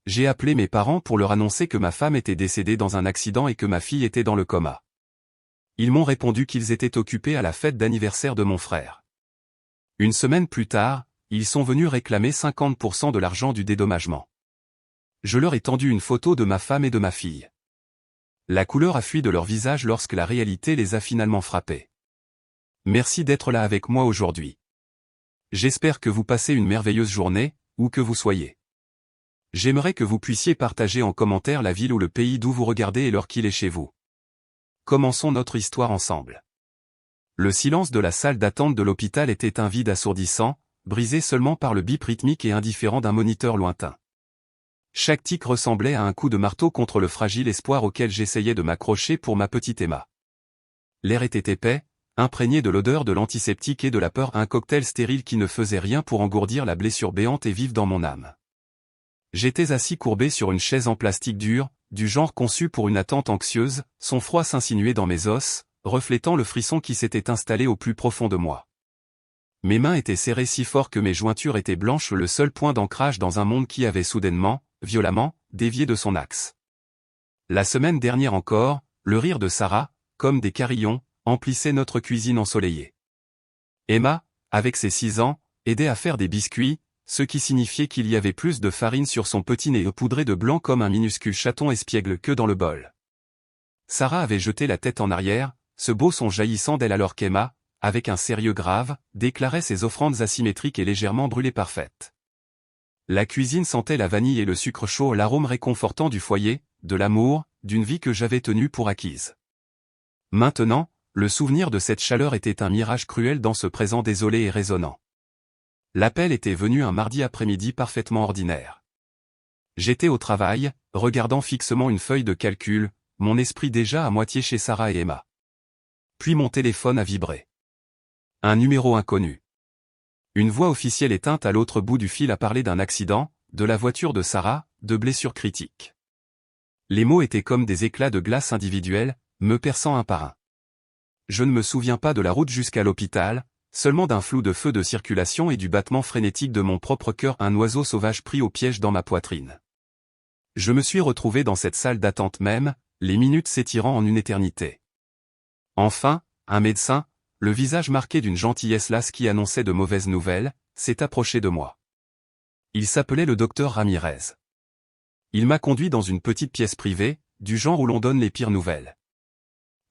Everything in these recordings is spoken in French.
J'ai appelé mes parents pour leur annoncer que ma femme était décédée dans un accident et que ma fille était dans le coma. Ils m'ont répondu qu'ils étaient occupés à la fête d'anniversaire de mon frère. Une semaine plus tard, ils sont venus réclamer 50% de l'argent du dédommagement. Je leur ai tendu une photo de ma femme et de ma fille. La couleur a fui de leur visage lorsque la réalité les a finalement frappés. Merci d'être là avec moi aujourd'hui. J'espère que vous passez une merveilleuse journée, où que vous soyez. J'aimerais que vous puissiez partager en commentaire la ville ou le pays d'où vous regardez et l'heure qu'il est chez vous. Commençons notre histoire ensemble. Le silence de la salle d'attente de l'hôpital était un vide assourdissant, brisé seulement par le bip rythmique et indifférent d'un moniteur lointain. Chaque tic ressemblait à un coup de marteau contre le fragile espoir auquel j'essayais de m'accrocher pour ma petite Emma. L'air était épais, imprégné de l'odeur de l'antiseptique et de la peur, un cocktail stérile qui ne faisait rien pour engourdir la blessure béante et vive dans mon âme. J'étais assis courbé sur une chaise en plastique dur, du genre conçu pour une attente anxieuse, son froid s'insinuait dans mes os, reflétant le frisson qui s'était installé au plus profond de moi. Mes mains étaient serrées si fort que mes jointures étaient blanches, le seul point d'ancrage dans un monde qui avait soudainement, violemment, dévié de son axe. La semaine dernière encore, le rire de Sarah, comme des carillons, emplissait notre cuisine ensoleillée. Emma, avec ses 6 ans, aidait à faire des biscuits, ce qui signifiait qu'il y avait plus de farine sur son petit nez poudré de blanc comme un minuscule chaton espiègle que dans le bol. Sarah avait jeté la tête en arrière, ce beau son jaillissant d'elle alors qu'Emma, avec un sérieux grave, déclarait ses offrandes asymétriques et légèrement brûlées parfaites. La cuisine sentait la vanille et le sucre chaud, l'arôme réconfortant du foyer, de l'amour, d'une vie que j'avais tenue pour acquise. Maintenant, le souvenir de cette chaleur était un mirage cruel dans ce présent désolé et résonnant. L'appel était venu un mardi après-midi parfaitement ordinaire. J'étais au travail, regardant fixement une feuille de calcul, mon esprit déjà à moitié chez Sarah et Emma. Puis mon téléphone a vibré. Un numéro inconnu. Une voix officielle éteinte à l'autre bout du fil a parlé d'un accident, de la voiture de Sarah, de blessures critiques. Les mots étaient comme des éclats de glace individuels, me perçant un par un. Je ne me souviens pas de la route jusqu'à l'hôpital, seulement d'un flou de feu de circulation et du battement frénétique de mon propre cœur, un oiseau sauvage pris au piège dans ma poitrine. Je me suis retrouvé dans cette salle d'attente même, les minutes s'étirant en une éternité. Enfin, un médecin, le visage marqué d'une gentillesse lasse qui annonçait de mauvaises nouvelles, s'est approché de moi. Il s'appelait le docteur Ramirez. Il m'a conduit dans une petite pièce privée, du genre où l'on donne les pires nouvelles.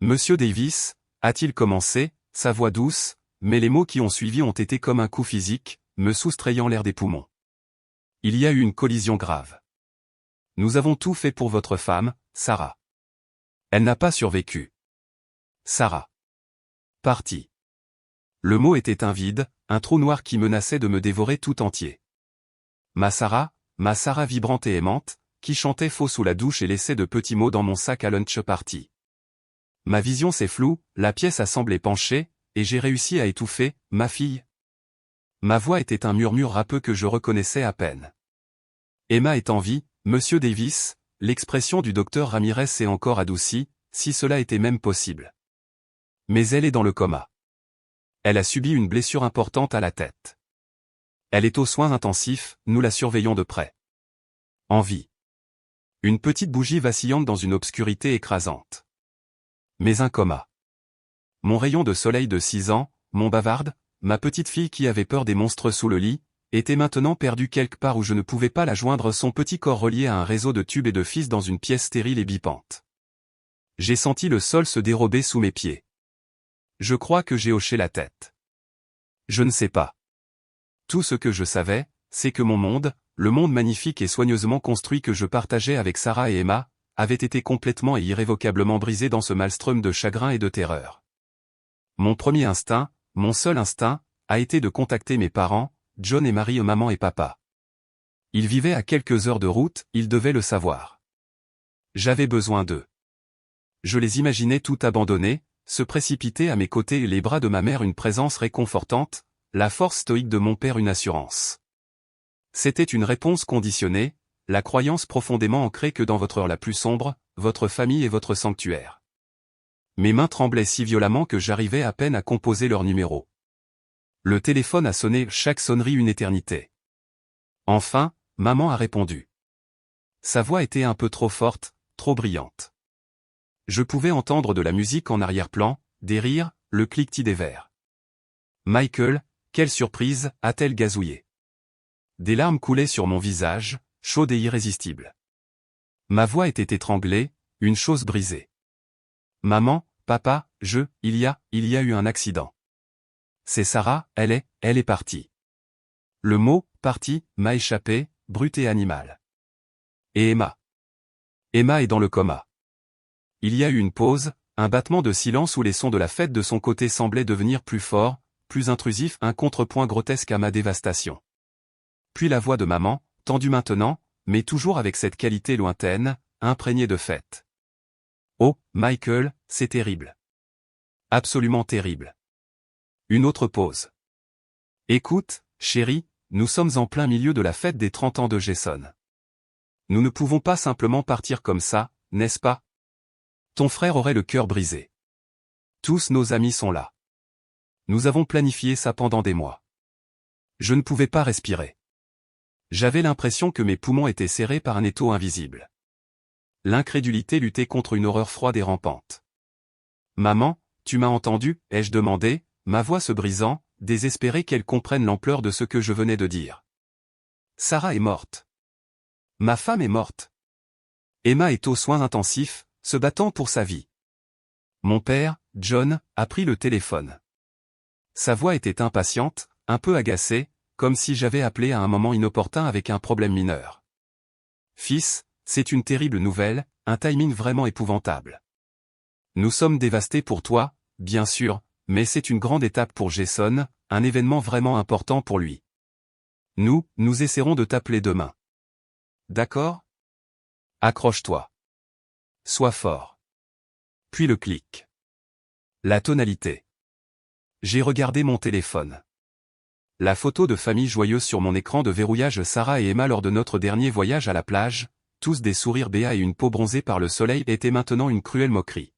Monsieur Davis, a-t-il commencé, sa voix douce, mais les mots qui ont suivi ont été comme un coup physique, me soustrayant l'air des poumons. Il y a eu une collision grave. Nous avons tout fait pour votre femme, Sarah. Elle n'a pas survécu. Sarah. Partie. Le mot était un vide, un trou noir qui menaçait de me dévorer tout entier. Ma Sarah vibrante et aimante, qui chantait faux sous la douche et laissait de petits mots dans mon sac à lunch party. Ma vision s'est floue, la pièce a semblé pencher, et j'ai réussi à étouffer, ma fille. Ma voix était un murmure râpeux que je reconnaissais à peine. Emma est en vie, Monsieur Davis, l'expression du docteur Ramirez s'est encore adoucie, si cela était même possible. Mais elle est dans le coma. Elle a subi une blessure importante à la tête. Elle est aux soins intensifs, nous la surveillons de près. En vie. Une petite bougie vacillante dans une obscurité écrasante. Mais un coma. Mon rayon de soleil de 6 ans, mon bavarde, ma petite fille qui avait peur des monstres sous le lit, était maintenant perdue quelque part où je ne pouvais pas la joindre, son petit corps relié à un réseau de tubes et de fils dans une pièce stérile et bipante. J'ai senti le sol se dérober sous mes pieds. Je crois que j'ai hoché la tête. Je ne sais pas. Tout ce que je savais, c'est que mon monde, le monde magnifique et soigneusement construit que je partageais avec Sarah et Emma, avait été complètement et irrévocablement brisé dans ce maelstrom de chagrin et de terreur. Mon premier instinct, mon seul instinct, a été de contacter mes parents, John et Marie, maman et papa. Ils vivaient à quelques heures de route, ils devaient le savoir. J'avais besoin d'eux. Je les imaginais tout abandonnés, se précipiter à mes côtés et les bras de ma mère une présence réconfortante, la force stoïque de mon père une assurance. C'était une réponse conditionnée, la croyance profondément ancrée que dans votre heure la plus sombre, votre famille est votre sanctuaire. Mes mains tremblaient si violemment que j'arrivais à peine à composer leur numéro. Le téléphone a sonné, chaque sonnerie une éternité. Enfin, maman a répondu. Sa voix était un peu trop forte, trop brillante. Je pouvais entendre de la musique en arrière-plan, des rires, le cliquetis des verres. Michael, quelle surprise, a-t-elle gazouillé. Des larmes coulaient sur mon visage, chaude et irrésistible. Ma voix était étranglée, une chose brisée. Maman, papa, il y a eu un accident. C'est Sarah, elle est partie. Le mot « partie » m'a échappé, brut et animal. Et Emma. Emma est dans le coma. Il y a eu une pause, un battement de silence où les sons de la fête de son côté semblaient devenir plus forts, plus intrusifs, un contrepoint grotesque à ma dévastation. Puis la voix de maman, tendue maintenant, mais toujours avec cette qualité lointaine, imprégnée de fête. Oh, Michael, c'est terrible. Absolument terrible. Une autre pause. Écoute, chérie, nous sommes en plein milieu de la fête des 30 ans de Jason. Nous ne pouvons pas simplement partir comme ça, n'est-ce pas? Ton frère aurait le cœur brisé. Tous nos amis sont là. Nous avons planifié ça pendant des mois. Je ne pouvais pas respirer. J'avais l'impression que mes poumons étaient serrés par un étau invisible. L'incrédulité luttait contre une horreur froide et rampante. Maman, tu m'as entendu, ai-je demandé, ma voix se brisant, désespérée qu'elle comprenne l'ampleur de ce que je venais de dire. Sarah est morte. Ma femme est morte. Emma est aux soins intensifs, se battant pour sa vie. Mon père, John, a pris le téléphone. Sa voix était impatiente, un peu agacée, comme si j'avais appelé à un moment inopportun avec un problème mineur. Fils, c'est une terrible nouvelle, un timing vraiment épouvantable. Nous sommes dévastés pour toi, bien sûr, mais c'est une grande étape pour Jason, un événement vraiment important pour lui. Nous essaierons de t'appeler demain. D'accord? Accroche-toi. Sois fort. Puis le clic. La tonalité. J'ai regardé mon téléphone. La photo de famille joyeuse sur mon écran de verrouillage Sarah et Emma lors de notre dernier voyage à la plage, tous des sourires béats et une peau bronzée par le soleil était maintenant une cruelle moquerie.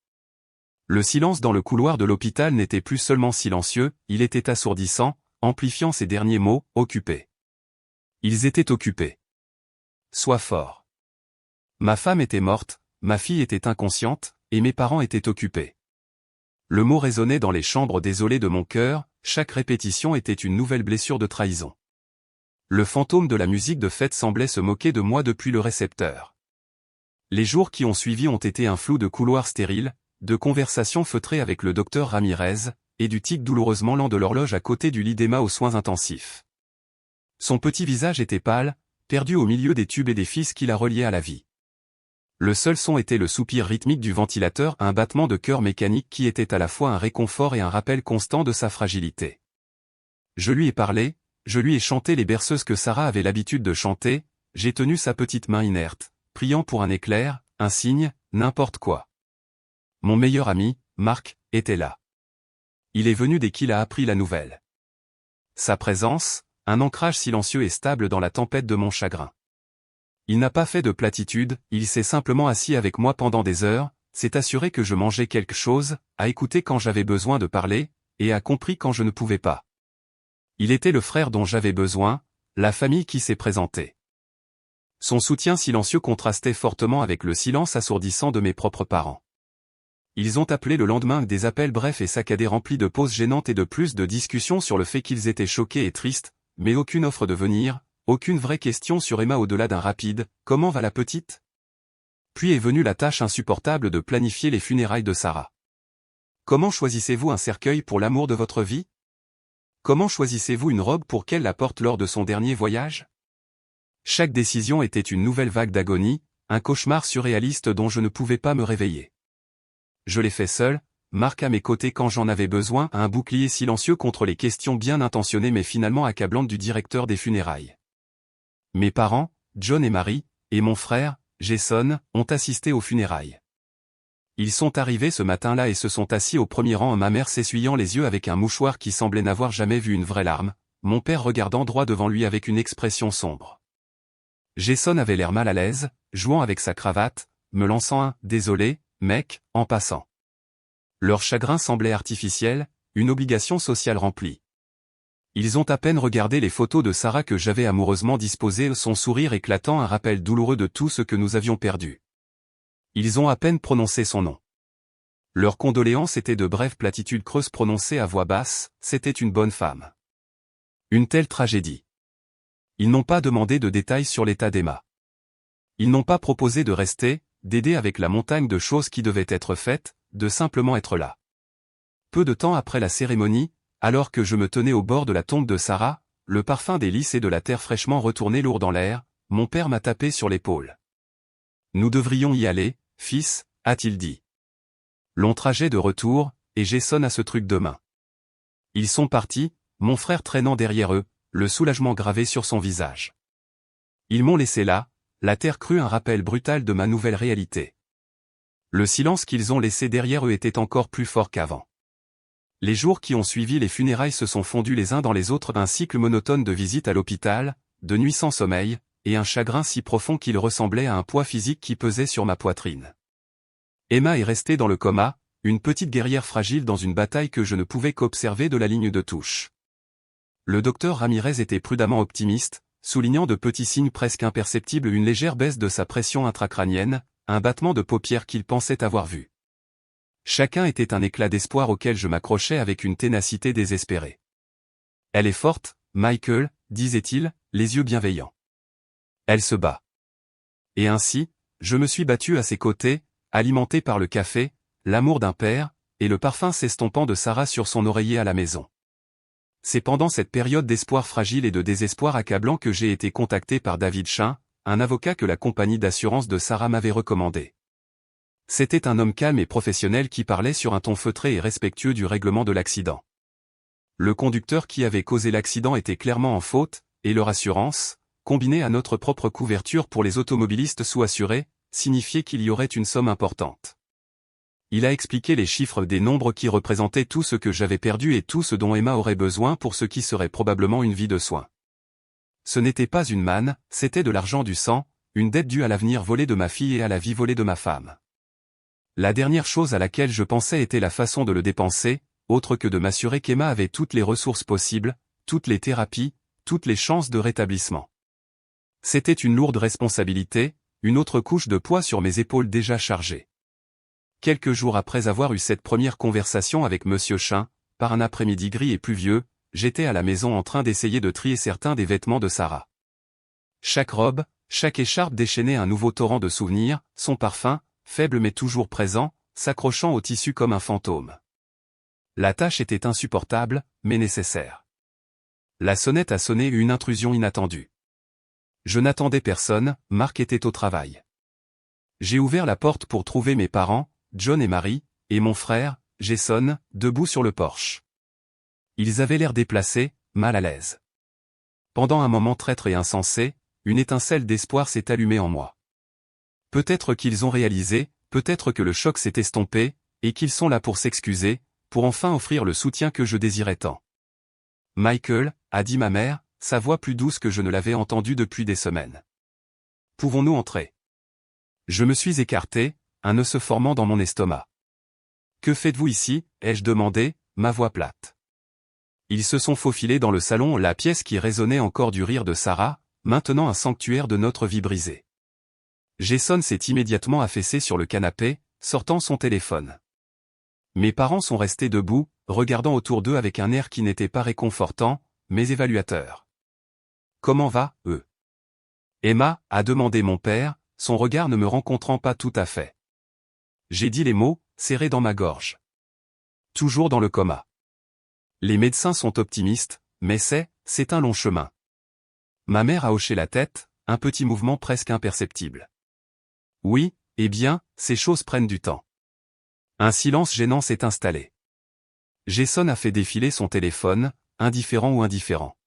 Le silence dans le couloir de l'hôpital n'était plus seulement silencieux, il était assourdissant, amplifiant ces derniers mots, occupés. Ils étaient occupés. Sois fort. Ma femme était morte, ma fille était inconsciente, et mes parents étaient occupés. Le mot résonnait dans les chambres désolées de mon cœur, chaque répétition était une nouvelle blessure de trahison. Le fantôme de la musique de fête semblait se moquer de moi depuis le récepteur. Les jours qui ont suivi ont été un flou de couloirs stériles, de conversations feutrées avec le docteur Ramirez, et du tic douloureusement lent de l'horloge à côté du lit d'Emma aux soins intensifs. Son petit visage était pâle, perdu au milieu des tubes et des fils qui la reliaient à la vie. Le seul son était le soupir rythmique du ventilateur, un battement de cœur mécanique qui était à la fois un réconfort et un rappel constant de sa fragilité. Je lui ai parlé, je lui ai chanté les berceuses que Sarah avait l'habitude de chanter, j'ai tenu sa petite main inerte, priant pour un éclair, un signe, n'importe quoi. Mon meilleur ami, Marc, était là. Il est venu dès qu'il a appris la nouvelle. Sa présence, un ancrage silencieux et stable dans la tempête de mon chagrin. Il n'a pas fait de platitude, il s'est simplement assis avec moi pendant des heures, s'est assuré que je mangeais quelque chose, a écouté quand j'avais besoin de parler, et a compris quand je ne pouvais pas. Il était le frère dont j'avais besoin, la famille qui s'est présentée. Son soutien silencieux contrastait fortement avec le silence assourdissant de mes propres parents. Ils ont appelé le lendemain des appels brefs et saccadés remplis de pauses gênantes et de plus de discussions sur le fait qu'ils étaient choqués et tristes, mais aucune offre de venir, aucune vraie question sur Emma au-delà d'un rapide « Comment va la petite ?» Puis est venue la tâche insupportable de planifier les funérailles de Sarah. Comment choisissez-vous un cercueil pour l'amour de votre vie? Comment choisissez-vous une robe pour qu'elle la porte lors de son dernier voyage? Chaque décision était une nouvelle vague d'agonie, un cauchemar surréaliste dont je ne pouvais pas me réveiller. Je l'ai fait seul, Marc à mes côtés quand j'en avais besoin, un bouclier silencieux contre les questions bien intentionnées mais finalement accablantes du directeur des funérailles. Mes parents, John et Marie, et mon frère, Jason, ont assisté aux funérailles. Ils sont arrivés ce matin-là et se sont assis au premier rang, ma mère s'essuyant les yeux avec un mouchoir qui semblait n'avoir jamais vu une vraie larme, mon père regardant droit devant lui avec une expression sombre. Jason avait l'air mal à l'aise, jouant avec sa cravate, me lançant un « désolé, mec » en passant. Leur chagrin semblait artificiel, une obligation sociale remplie. Ils ont à peine regardé les photos de Sarah que j'avais amoureusement disposées, son sourire éclatant un rappel douloureux de tout ce que nous avions perdu. Ils ont à peine prononcé son nom. Leurs condoléances étaient de brèves platitudes creuses prononcées à voix basse, c'était une bonne femme. Une telle tragédie. Ils n'ont pas demandé de détails sur l'état d'Emma. Ils n'ont pas proposé de rester, d'aider avec la montagne de choses qui devaient être faites, de simplement être là. Peu de temps après la cérémonie, alors que je me tenais au bord de la tombe de Sarah, le parfum des lys et de la terre fraîchement retournée lourd dans l'air, mon père m'a tapé sur l'épaule. Nous devrions y aller, fils, a-t-il dit. Long trajet de retour, et Jason a ce truc de main. Ils sont partis, mon frère traînant derrière eux, le soulagement gravé sur son visage. Ils m'ont laissé là, la terre crue un rappel brutal de ma nouvelle réalité. Le silence qu'ils ont laissé derrière eux était encore plus fort qu'avant. Les jours qui ont suivi les funérailles se sont fondus les uns dans les autres, un cycle monotone de visites à l'hôpital, de nuits sans sommeil, et un chagrin si profond qu'il ressemblait à un poids physique qui pesait sur ma poitrine. Emma est restée dans le coma, une petite guerrière fragile dans une bataille que je ne pouvais qu'observer de la ligne de touche. Le docteur Ramirez était prudemment optimiste, soulignant de petits signes presque imperceptibles, une légère baisse de sa pression intracrânienne, un battement de paupières qu'il pensait avoir vu. Chacun était un éclat d'espoir auquel je m'accrochais avec une ténacité désespérée. Elle est forte, Michael, disait-il, les yeux bienveillants. Elle se bat. Et ainsi, je me suis battu à ses côtés, alimenté par le café, l'amour d'un père, et le parfum s'estompant de Sarah sur son oreiller à la maison. C'est pendant cette période d'espoir fragile et de désespoir accablant que j'ai été contacté par David Chain, un avocat que la compagnie d'assurance de Sarah m'avait recommandé. C'était un homme calme et professionnel qui parlait sur un ton feutré et respectueux du règlement de l'accident. Le conducteur qui avait causé l'accident était clairement en faute, et leur assurance, combinée à notre propre couverture pour les automobilistes sous-assurés, signifiait qu'il y aurait une somme importante. Il a expliqué les chiffres des nombres qui représentaient tout ce que j'avais perdu et tout ce dont Emma aurait besoin pour ce qui serait probablement une vie de soins. Ce n'était pas une manne, c'était de l'argent du sang, une dette due à l'avenir volé de ma fille et à la vie volée de ma femme. La dernière chose à laquelle je pensais était la façon de le dépenser, autre que de m'assurer qu'Emma avait toutes les ressources possibles, toutes les thérapies, toutes les chances de rétablissement. C'était une lourde responsabilité, une autre couche de poids sur mes épaules déjà chargées. Quelques jours après avoir eu cette première conversation avec Monsieur Chain, par un après-midi gris et pluvieux, j'étais à la maison en train d'essayer de trier certains des vêtements de Sarah. Chaque robe, chaque écharpe déchaînait un nouveau torrent de souvenirs, son parfum, faible mais toujours présent, s'accrochant au tissu comme un fantôme. La tâche était insupportable, mais nécessaire. La sonnette a sonné, une intrusion inattendue. Je n'attendais personne, Marc était au travail. J'ai ouvert la porte pour trouver mes parents, John et Marie, et mon frère, Jason, debout sur le porche. Ils avaient l'air déplacés, mal à l'aise. Pendant un moment traître et insensé, une étincelle d'espoir s'est allumée en moi. Peut-être qu'ils ont réalisé, peut-être que le choc s'est estompé, et qu'ils sont là pour s'excuser, pour enfin offrir le soutien que je désirais tant. Michael, a dit ma mère, sa voix plus douce que je ne l'avais entendue depuis des semaines. Pouvons-nous entrer? Je me suis écarté, un nœud se formant dans mon estomac. Que faites-vous ici? Ai-je demandé, ma voix plate. Ils se sont faufilés dans le salon, la pièce qui résonnait encore du rire de Sarah, maintenant un sanctuaire de notre vie brisée. Jason s'est immédiatement affaissé sur le canapé, sortant son téléphone. Mes parents sont restés debout, regardant autour d'eux avec un air qui n'était pas réconfortant, mais évaluateur. Comment va, eux? Emma, a demandé mon père, son regard ne me rencontrant pas tout à fait. J'ai dit les mots, serrés dans ma gorge. Toujours dans le coma. Les médecins sont optimistes, mais c'est un long chemin. Ma mère a hoché la tête, un petit mouvement presque imperceptible. Oui, eh bien, ces choses prennent du temps. Un silence gênant s'est installé. Jason a fait défiler son téléphone, indifférent ou indifférent.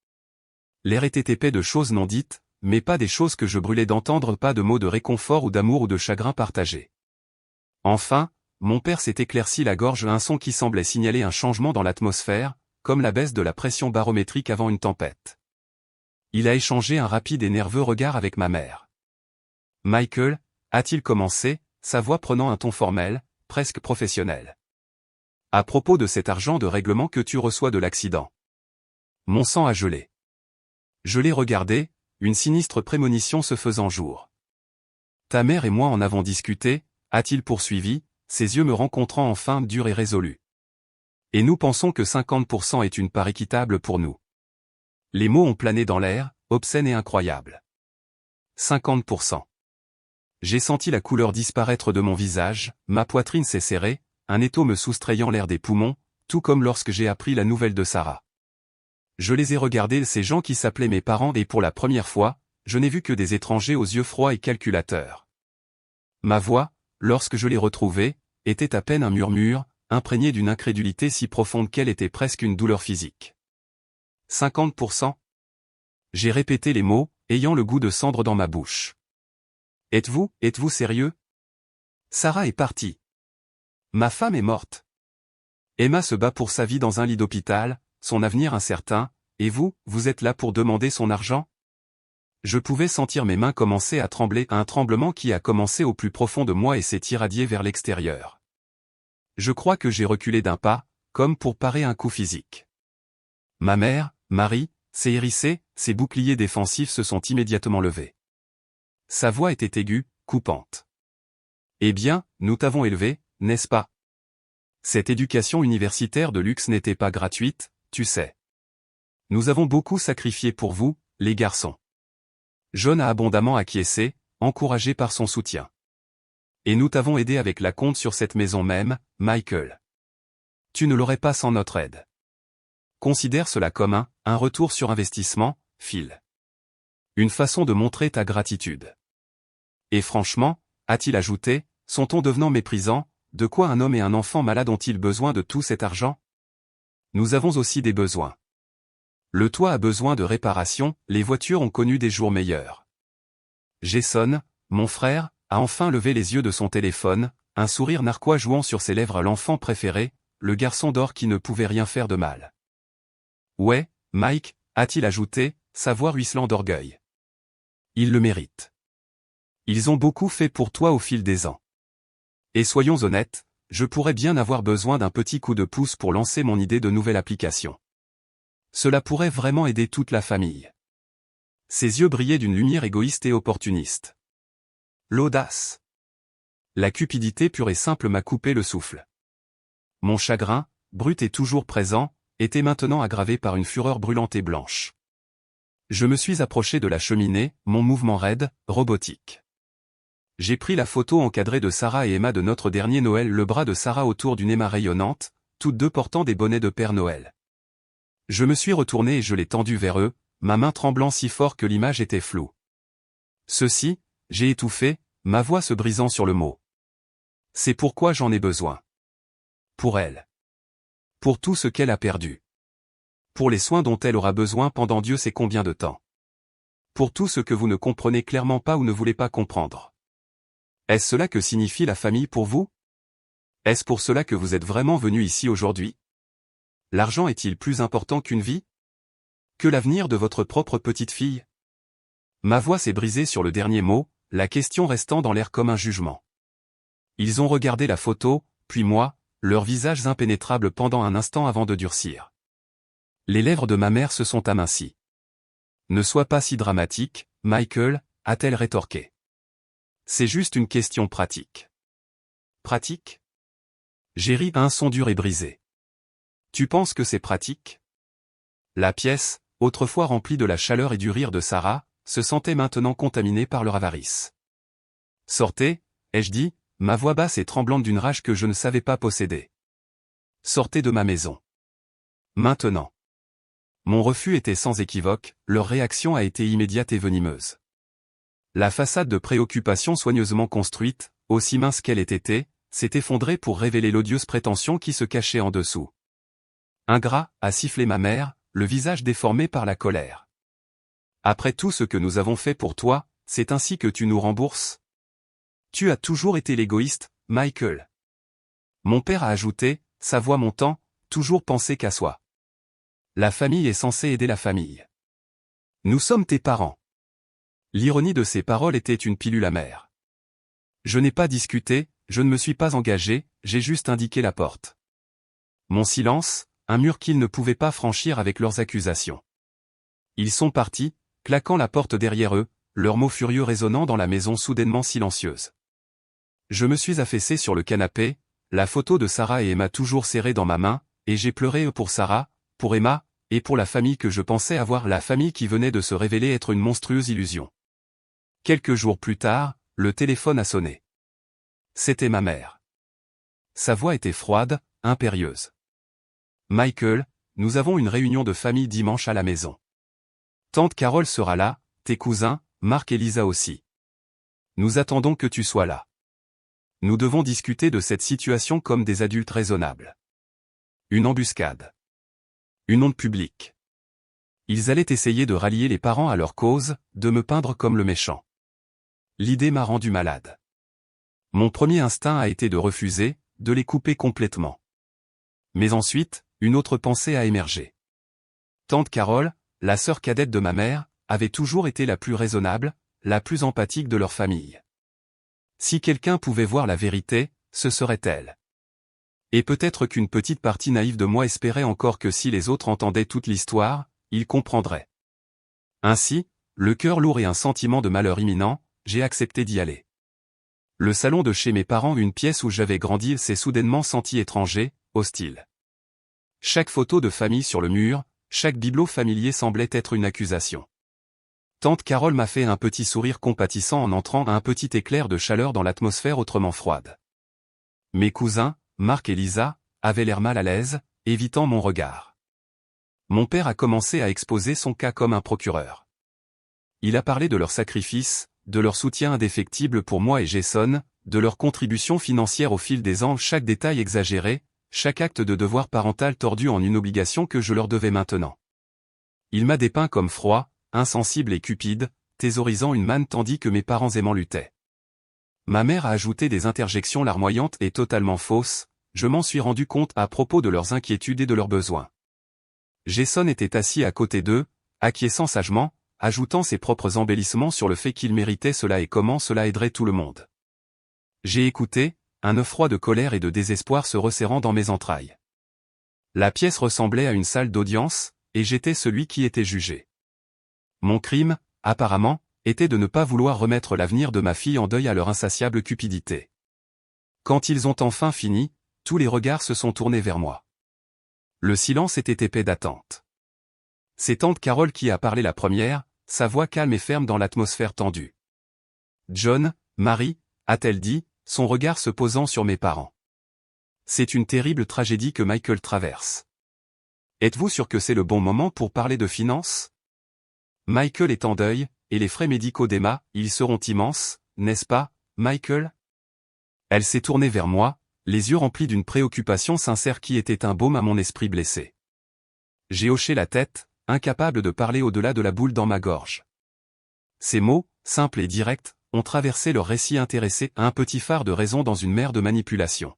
L'air était épais de choses non dites, mais pas des choses que je brûlais d'entendre, pas de mots de réconfort ou d'amour ou de chagrin partagé. Enfin, mon père s'est éclairci la gorge, un son qui semblait signaler un changement dans l'atmosphère, comme la baisse de la pression barométrique avant une tempête. Il a échangé un rapide et nerveux regard avec ma mère. Michael, a-t-il commencé, sa voix prenant un ton formel, presque professionnel. À propos de cet argent de règlement que tu reçois de l'accident. Mon sang a gelé. Je l'ai regardé, une sinistre prémonition se faisant jour. Ta mère et moi en avons discuté, a-t-il poursuivi, ses yeux me rencontrant enfin durs et résolus. Et nous pensons que 50% est une part équitable pour nous. Les mots ont plané dans l'air, obscènes et incroyables. 50%. J'ai senti la couleur disparaître de mon visage, ma poitrine s'est serrée, un étau me soustrayant l'air des poumons, tout comme lorsque j'ai appris la nouvelle de Sarah. Je les ai regardés, ces gens qui s'appelaient mes parents, et pour la première fois, je n'ai vu que des étrangers aux yeux froids et calculateurs. Ma voix, lorsque je l'ai retrouvée, était à peine un murmure, imprégné d'une incrédulité si profonde qu'elle était presque une douleur physique. 50%. J'ai répété les mots, ayant le goût de cendre dans ma bouche. Êtes-vous sérieux? Sarah est partie. Ma femme est morte. Emma se bat pour sa vie dans un lit d'hôpital, son avenir incertain, et vous êtes là pour demander son argent? Je pouvais sentir mes mains commencer à trembler, un tremblement qui a commencé au plus profond de moi et s'est irradié vers l'extérieur. Je crois que j'ai reculé d'un pas, comme pour parer un coup physique. Ma mère, Marie, s'est hérissée, ses boucliers défensifs se sont immédiatement levés. Sa voix était aiguë, coupante. Eh bien, nous t'avons élevé, n'est-ce pas? Cette éducation universitaire de luxe n'était pas gratuite, tu sais. Nous avons beaucoup sacrifié pour vous, les garçons. John a abondamment acquiescé, encouragé par son soutien. Et nous t'avons aidé avec la compte sur cette maison même, Michael. Tu ne l'aurais pas sans notre aide. Considère cela comme un retour sur investissement, Phil. Une façon de montrer ta gratitude. Et franchement, a-t-il ajouté, son ton devenant méprisant, de quoi un homme et un enfant malade ont-ils besoin de tout cet argent? Nous avons aussi des besoins. Le toit a besoin de réparation, les voitures ont connu des jours meilleurs. Jason, mon frère, a enfin levé les yeux de son téléphone, un sourire narquois jouant sur ses lèvres à l'enfant préféré, le garçon d'or qui ne pouvait rien faire de mal. Ouais, Mike, a-t-il ajouté, sa voix ruisselant d'orgueil. Ils le méritent. Ils ont beaucoup fait pour toi au fil des ans. Et soyons honnêtes, je pourrais bien avoir besoin d'un petit coup de pouce pour lancer mon idée de nouvelle application. Cela pourrait vraiment aider toute la famille. Ses yeux brillaient d'une lumière égoïste et opportuniste. L'audace. La cupidité pure et simple m'a coupé le souffle. Mon chagrin, brut et toujours présent, était maintenant aggravé par une fureur brûlante et blanche. Je me suis approché de la cheminée, mon mouvement raide, robotique. J'ai pris la photo encadrée de Sarah et Emma de notre dernier Noël, le bras de Sarah autour d'une Emma rayonnante, toutes deux portant des bonnets de Père Noël. Je me suis retourné et je l'ai tendu vers eux, ma main tremblant si fort que l'image était floue. Ceci, j'ai étouffé, ma voix se brisant sur le mot. C'est pourquoi j'en ai besoin. Pour elle. Pour tout ce qu'elle a perdu. Pour les soins dont elle aura besoin pendant Dieu sait combien de temps. Pour tout ce que vous ne comprenez clairement pas ou ne voulez pas comprendre. Est-ce cela que signifie la famille pour vous? Est-ce pour cela que vous êtes vraiment venu ici aujourd'hui? L'argent est-il plus important qu'une vie? Que l'avenir de votre propre petite fille? Ma voix s'est brisée sur le dernier mot, la question restant dans l'air comme un jugement. Ils ont regardé la photo, puis moi, leurs visages impénétrables pendant un instant avant de durcir. Les lèvres de ma mère se sont amincies. Ne sois pas si dramatique, Michael, a-t-elle rétorqué. C'est juste une question pratique. Pratique? J'ai ri à un son dur et brisé. Tu penses que c'est pratique? La pièce, autrefois remplie de la chaleur et du rire de Sarah, se sentait maintenant contaminée par leur avarice. Sortez, ai-je dit, ma voix basse et tremblante d'une rage que je ne savais pas posséder. Sortez de ma maison. Maintenant. Mon refus était sans équivoque, leur réaction a été immédiate et venimeuse. La façade de préoccupation soigneusement construite, aussi mince qu'elle ait été, s'est effondrée pour révéler l'odieuse prétention qui se cachait en dessous. Ingrat, a sifflé ma mère, le visage déformé par la colère. Après tout ce que nous avons fait pour toi, c'est ainsi que tu nous rembourses? Tu as toujours été l'égoïste, Michael. Mon père a ajouté, sa voix montant, toujours penser qu'à soi. La famille est censée aider la famille. Nous sommes tes parents. L'ironie de ces paroles était une pilule amère. Je n'ai pas discuté, je ne me suis pas engagé, j'ai juste indiqué la porte. Mon silence, un mur qu'ils ne pouvaient pas franchir avec leurs accusations. Ils sont partis, claquant la porte derrière eux, leurs mots furieux résonnant dans la maison soudainement silencieuse. Je me suis affaissé sur le canapé, la photo de Sarah et Emma toujours serrée dans ma main, et j'ai pleuré pour Sarah, pour Emma, et pour la famille que je pensais avoir, la famille qui venait de se révéler être une monstrueuse illusion. Quelques jours plus tard, le téléphone a sonné. C'était ma mère. Sa voix était froide, impérieuse. Michael, nous avons une réunion de famille dimanche à la maison. Tante Carole sera là, tes cousins, Marc et Lisa aussi. Nous attendons que tu sois là. Nous devons discuter de cette situation comme des adultes raisonnables. Une embuscade. Une honte publique. Ils allaient essayer de rallier les parents à leur cause, de me peindre comme le méchant. L'idée m'a rendu malade. Mon premier instinct a été de refuser, de les couper complètement. Mais ensuite, une autre pensée a émergé. Tante Carole, la sœur cadette de ma mère, avait toujours été la plus raisonnable, la plus empathique de leur famille. Si quelqu'un pouvait voir la vérité, ce serait elle. Et peut-être qu'une petite partie naïve de moi espérait encore que si les autres entendaient toute l'histoire, ils comprendraient. Ainsi, le cœur lourd et un sentiment de malheur imminent, j'ai accepté d'y aller. Le salon de chez mes parents, une pièce où j'avais grandi, s'est soudainement senti étranger, hostile. Chaque photo de famille sur le mur, chaque bibelot familier semblait être une accusation. Tante Carole m'a fait un petit sourire compatissant en entrant, un petit éclair de chaleur dans l'atmosphère autrement froide. Mes cousins, Marc et Lisa, avaient l'air mal à l'aise, évitant mon regard. Mon père a commencé à exposer son cas comme un procureur. Il a parlé de leur sacrifice, de leur soutien indéfectible pour moi et Jason, de leur contribution financière au fil des ans, chaque détail exagéré, chaque acte de devoir parental tordu en une obligation que je leur devais maintenant. Il m'a dépeint comme froid, insensible et cupide, thésaurisant une manne tandis que mes parents aimants luttaient. Ma mère a ajouté des interjections larmoyantes et totalement fausses, je m'en suis rendu compte à propos de leurs inquiétudes et de leurs besoins. Jason était assis à côté d'eux, acquiesçant sagement, ajoutant ses propres embellissements sur le fait qu'il méritait cela et comment cela aiderait tout le monde. J'ai écouté, un œuf froid de colère et de désespoir se resserrant dans mes entrailles. La pièce ressemblait à une salle d'audience, et j'étais celui qui était jugé. Mon crime, apparemment, était de ne pas vouloir remettre l'avenir de ma fille en deuil à leur insatiable cupidité. Quand ils ont enfin fini, tous les regards se sont tournés vers moi. Le silence était épais d'attente. C'est tante Carole qui a parlé la première, sa voix calme et ferme dans l'atmosphère tendue. John, Marie, a-t-elle dit, son regard se posant sur mes parents. C'est une terrible tragédie que Michael traverse. Êtes-vous sûr que c'est le bon moment pour parler de finances? Michael est en deuil, et les frais médicaux d'Emma, ils seront immenses, n'est-ce pas, Michael? Elle s'est tournée vers moi, les yeux remplis d'une préoccupation sincère qui était un baume à mon esprit blessé. J'ai hoché la tête, incapable de parler au-delà de la boule dans ma gorge. Ces mots, simples et directs, ont traversé leur récit intéressé, un petit phare de raison dans une mer de manipulation.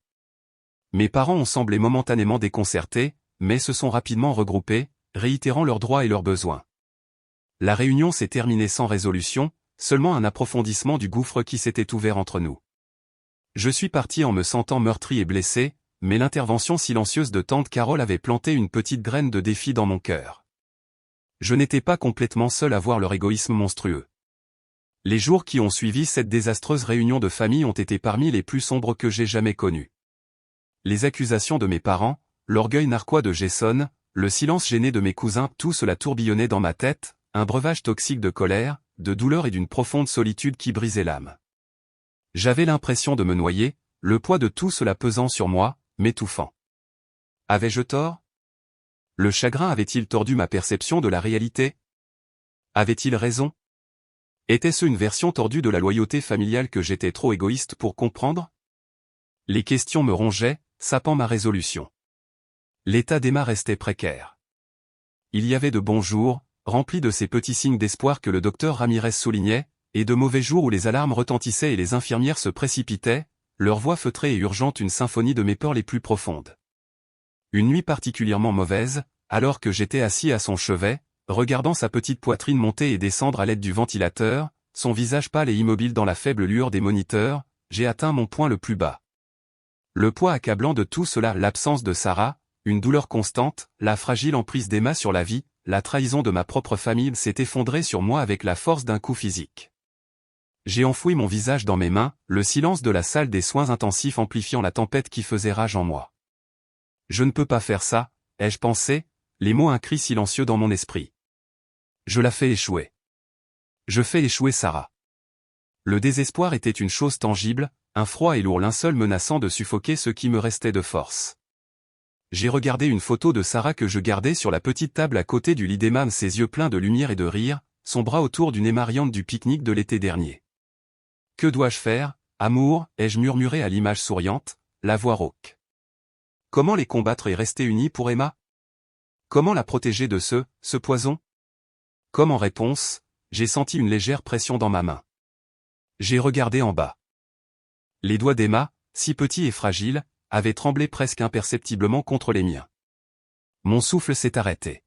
Mes parents ont semblé momentanément déconcertés, mais se sont rapidement regroupés, réitérant leurs droits et leurs besoins. La réunion s'est terminée sans résolution, seulement un approfondissement du gouffre qui s'était ouvert entre nous. Je suis parti en me sentant meurtri et blessé, mais l'intervention silencieuse de tante Carole avait planté une petite graine de défi dans mon cœur. Je n'étais pas complètement seul à voir leur égoïsme monstrueux. Les jours qui ont suivi cette désastreuse réunion de famille ont été parmi les plus sombres que j'ai jamais connus. Les accusations de mes parents, l'orgueil narquois de Jason, le silence gêné de mes cousins, tout cela tourbillonnait dans ma tête, un breuvage toxique de colère, de douleur et d'une profonde solitude qui brisait l'âme. J'avais l'impression de me noyer, le poids de tout cela pesant sur moi, m'étouffant. Avais-je tort? Le chagrin avait-il tordu ma perception de la réalité? Avait-il raison? Était-ce une version tordue de la loyauté familiale que j'étais trop égoïste pour comprendre? Les questions me rongeaient, sapant ma résolution. L'état d'Emma restait précaire. Il y avait de bons jours, remplis de ces petits signes d'espoir que le docteur Ramirez soulignait, et de mauvais jours où les alarmes retentissaient et les infirmières se précipitaient, leur voix feutrée et urgente une symphonie de mes peurs les plus profondes. Une nuit particulièrement mauvaise, alors que j'étais assis à son chevet, regardant sa petite poitrine monter et descendre à l'aide du ventilateur, son visage pâle et immobile dans la faible lueur des moniteurs, j'ai atteint mon point le plus bas. Le poids accablant de tout cela, l'absence de Sarah, une douleur constante, la fragile emprise d'Emma sur la vie, la trahison de ma propre famille s'est effondrée sur moi avec la force d'un coup physique. J'ai enfoui mon visage dans mes mains, le silence de la salle des soins intensifs amplifiant la tempête qui faisait rage en moi. Je ne peux pas faire ça, ai-je pensé, les mots un cri silencieux dans mon esprit. Je la fais échouer. Je fais échouer Sarah. Le désespoir était une chose tangible, un froid et lourd linceul menaçant de suffoquer ce qui me restait de force. J'ai regardé une photo de Sarah que je gardais sur la petite table à côté du lit d'Emma, ses yeux pleins de lumière et de rire, son bras autour d'une émariante du pique-nique de l'été dernier. Que dois-je faire, amour, ai-je murmuré à l'image souriante, la voix rauque. Comment les combattre et rester unis pour Emma? Comment la protéger de ce poison? Comme en réponse, j'ai senti une légère pression dans ma main. J'ai regardé en bas. Les doigts d'Emma, si petits et fragiles, avaient tremblé presque imperceptiblement contre les miens. Mon souffle s'est arrêté.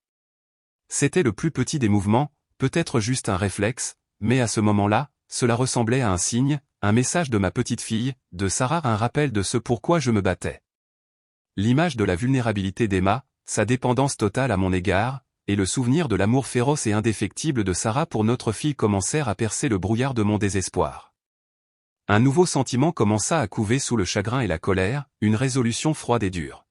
C'était le plus petit des mouvements, peut-être juste un réflexe, mais à ce moment-là, cela ressemblait à un signe, un message de ma petite fille, de Sarah, un rappel de ce pourquoi je me battais. L'image de la vulnérabilité d'Emma, sa dépendance totale à mon égard, et le souvenir de l'amour féroce et indéfectible de Sarah pour notre fille commencèrent à percer le brouillard de mon désespoir. Un nouveau sentiment commença à couver sous le chagrin et la colère, une résolution froide et dure.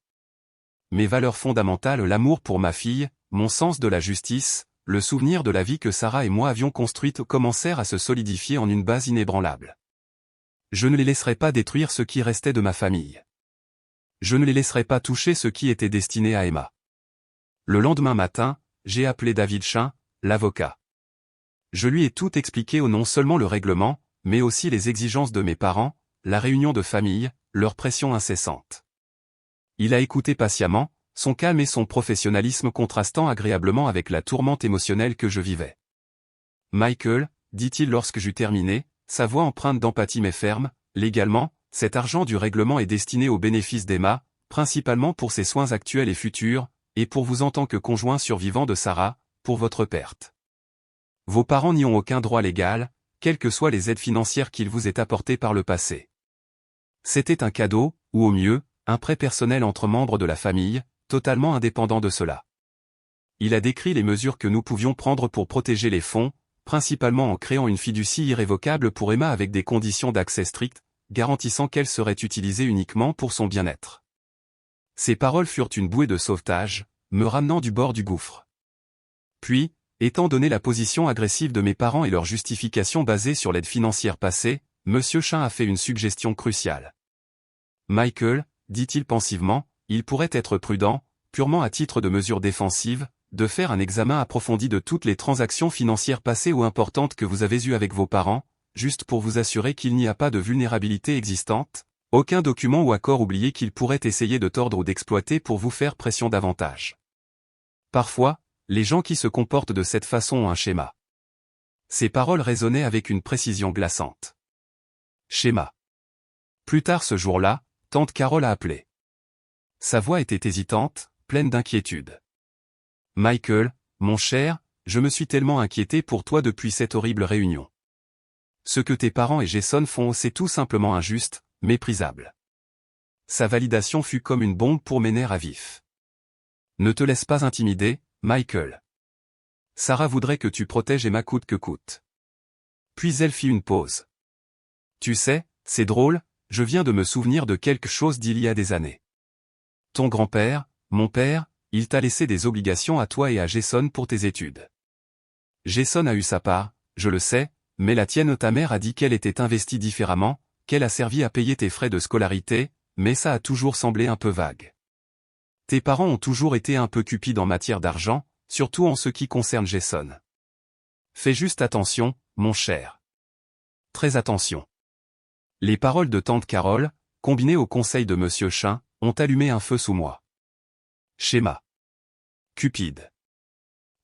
Mes valeurs fondamentales, l'amour pour ma fille, mon sens de la justice, le souvenir de la vie que Sarah et moi avions construite commencèrent à se solidifier en une base inébranlable. Je ne les laisserai pas détruire ce qui restait de ma famille. Je ne les laisserai pas toucher ce qui était destiné à Emma. Le lendemain matin, j'ai appelé David Chain, l'avocat. Je lui ai tout expliqué, non seulement le règlement, mais aussi les exigences de mes parents, la réunion de famille, leur pression incessante. Il a écouté patiemment, son calme et son professionnalisme contrastant agréablement avec la tourmente émotionnelle que je vivais. Michael, dit-il lorsque j'eus terminé, sa voix empreinte d'empathie mais ferme, légalement, cet argent du règlement est destiné au bénéfice d'Emma, principalement pour ses soins actuels et futurs, et pour vous en tant que conjoint survivant de Sarah, pour votre perte. Vos parents n'y ont aucun droit légal, quelles que soient les aides financières qu'ils vous aient apportées par le passé. C'était un cadeau, ou au mieux, un prêt personnel entre membres de la famille, totalement indépendant de cela. Il a décrit les mesures que nous pouvions prendre pour protéger les fonds, principalement en créant une fiducie irrévocable pour Emma avec des conditions d'accès strictes, garantissant qu'elle serait utilisée uniquement pour son bien-être. Ces paroles furent une bouée de sauvetage, me ramenant du bord du gouffre. Puis, étant donné la position agressive de mes parents et leur justification basée sur l'aide financière passée, M. Chain a fait une suggestion cruciale. Michael, dit-il pensivement, il pourrait être prudent, purement à titre de mesure défensive, de faire un examen approfondi de toutes les transactions financières passées ou importantes que vous avez eues avec vos parents, juste pour vous assurer qu'il n'y a pas de vulnérabilité existante, aucun document ou accord oublié qu'il pourrait essayer de tordre ou d'exploiter pour vous faire pression davantage. Parfois, les gens qui se comportent de cette façon ont un schéma. Ces paroles résonnaient avec une précision glaçante. Schéma. Plus tard ce jour-là, tante Carole a appelé. Sa voix était hésitante, pleine d'inquiétude. Michael, mon cher, je me suis tellement inquiété pour toi depuis cette horrible réunion. Ce que tes parents et Jason font, c'est tout simplement injuste, méprisable. Sa validation fut comme une bombe pour mes nerfs à vif. Ne te laisse pas intimider, Michael. Sarah voudrait que tu protèges Emma coûte que coûte. Puis elle fit une pause. Tu sais, c'est drôle, je viens de me souvenir de quelque chose d'il y a des années. Ton grand-père, mon père, il t'a laissé des obligations à toi et à Jason pour tes études. Jason a eu sa part, je le sais, mais la tienne, ta mère a dit qu'elle était investie différemment, qu'elle a servi à payer tes frais de scolarité, mais ça a toujours semblé un peu vague. Tes parents ont toujours été un peu cupides en matière d'argent, surtout en ce qui concerne Jason. Fais juste attention, mon cher. Très attention. Les paroles de tante Carole, combinées aux conseils de Monsieur Chain, ont allumé un feu sous moi. Schéma. Cupide.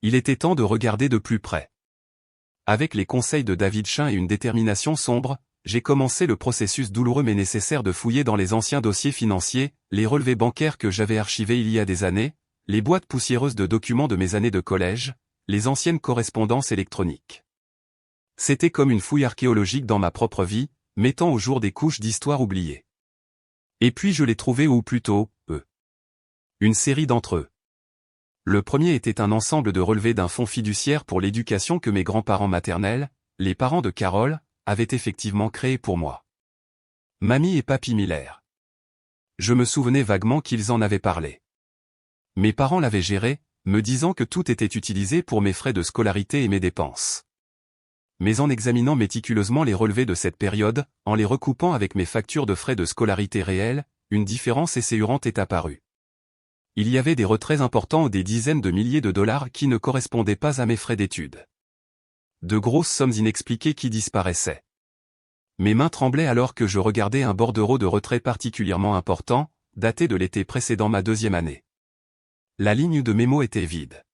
Il était temps de regarder de plus près. Avec les conseils de David Chain et une détermination sombre, j'ai commencé le processus douloureux mais nécessaire de fouiller dans les anciens dossiers financiers, les relevés bancaires que j'avais archivés il y a des années, les boîtes poussiéreuses de documents de mes années de collège, les anciennes correspondances électroniques. C'était comme une fouille archéologique dans ma propre vie, mettant au jour des couches d'histoire oubliées. Et puis je l'ai trouvé, ou plutôt, eux. Une série d'entre eux. Le premier était un ensemble de relevés d'un fonds fiduciaire pour l'éducation que mes grands-parents maternels, les parents de Carole, avaient effectivement créé pour moi. Mamie et Papy Miller. Je me souvenais vaguement qu'ils en avaient parlé. Mes parents l'avaient géré, me disant que tout était utilisé pour mes frais de scolarité et mes dépenses. Mais en examinant méticuleusement les relevés de cette période, en les recoupant avec mes factures de frais de scolarité réels, une différence essayante est apparue. Il y avait des retraits importants ou des dizaines de milliers de dollars qui ne correspondaient pas à mes frais d'études. De grosses sommes inexpliquées qui disparaissaient. Mes mains tremblaient alors que je regardais un bordereau de retrait particulièrement important, daté de l'été précédant ma deuxième année. La ligne de mémo était vide.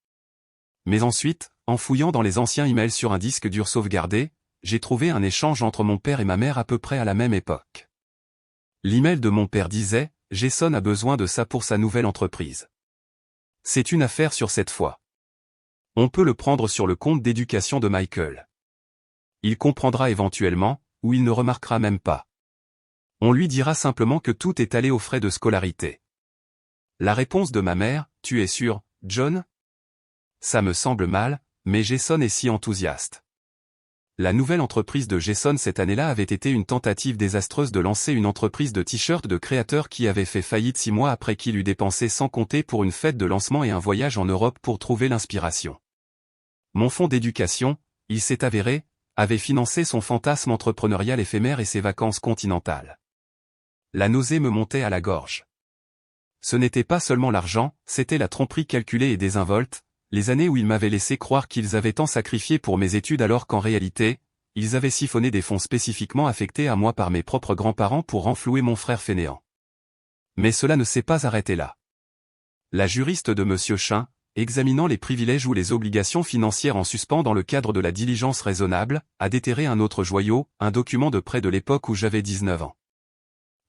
Mais ensuite, en fouillant dans les anciens emails sur un disque dur sauvegardé, j'ai trouvé un échange entre mon père et ma mère à peu près à la même époque. L'email de mon père disait « Jason a besoin de ça pour sa nouvelle entreprise. C'est une affaire sur cette fois. On peut le prendre sur le compte d'éducation de Michael. Il comprendra éventuellement, ou il ne remarquera même pas. On lui dira simplement que tout est allé aux frais de scolarité. » La réponse de ma mère, « Tu es sûr, John ? Ça me semble mal, mais Jason est si enthousiaste. » La nouvelle entreprise de Jason cette année-là avait été une tentative désastreuse de lancer une entreprise de t-shirts de créateurs qui avait fait faillite 6 mois après qu'il eut dépensé sans compter pour une fête de lancement et un voyage en Europe pour trouver l'inspiration. Mon fonds d'éducation, il s'est avéré, avait financé son fantasme entrepreneurial éphémère et ses vacances continentales. La nausée me montait à la gorge. Ce n'était pas seulement l'argent, c'était la tromperie calculée et désinvolte, les années où ils m'avaient laissé croire qu'ils avaient tant sacrifié pour mes études alors qu'en réalité, ils avaient siphonné des fonds spécifiquement affectés à moi par mes propres grands-parents pour renflouer mon frère fainéant. Mais cela ne s'est pas arrêté là. La juriste de Monsieur Chin, examinant les privilèges ou les obligations financières en suspens dans le cadre de la diligence raisonnable, a déterré un autre joyau, un document de près de l'époque où j'avais 19 ans.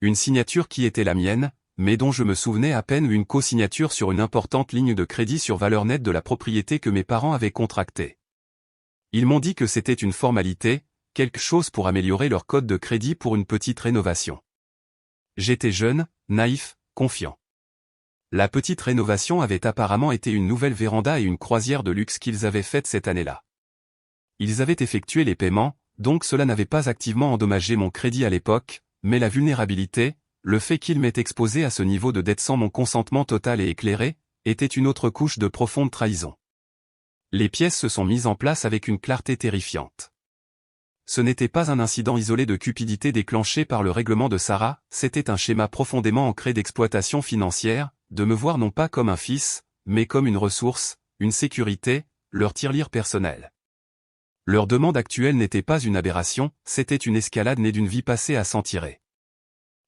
Une signature qui était la mienne, mais dont je me souvenais à peine, une co-signature sur une importante ligne de crédit sur valeur nette de la propriété que mes parents avaient contractée. Ils m'ont dit que c'était une formalité, quelque chose pour améliorer leur code de crédit pour une petite rénovation. J'étais jeune, naïf, confiant. La petite rénovation avait apparemment été une nouvelle véranda et une croisière de luxe qu'ils avaient faite cette année-là. Ils avaient effectué les paiements, donc cela n'avait pas activement endommagé mon crédit à l'époque, mais la vulnérabilité, le fait qu'il m'ait exposé à ce niveau de dette sans mon consentement total et éclairé, était une autre couche de profonde trahison. Les pièces se sont mises en place avec une clarté terrifiante. Ce n'était pas un incident isolé de cupidité déclenché par le règlement de Sarah, c'était un schéma profondément ancré d'exploitation financière, de me voir non pas comme un fils, mais comme une ressource, une sécurité, leur tirelire personnel. Leur demande actuelle n'était pas une aberration, c'était une escalade née d'une vie passée à s'en tirer.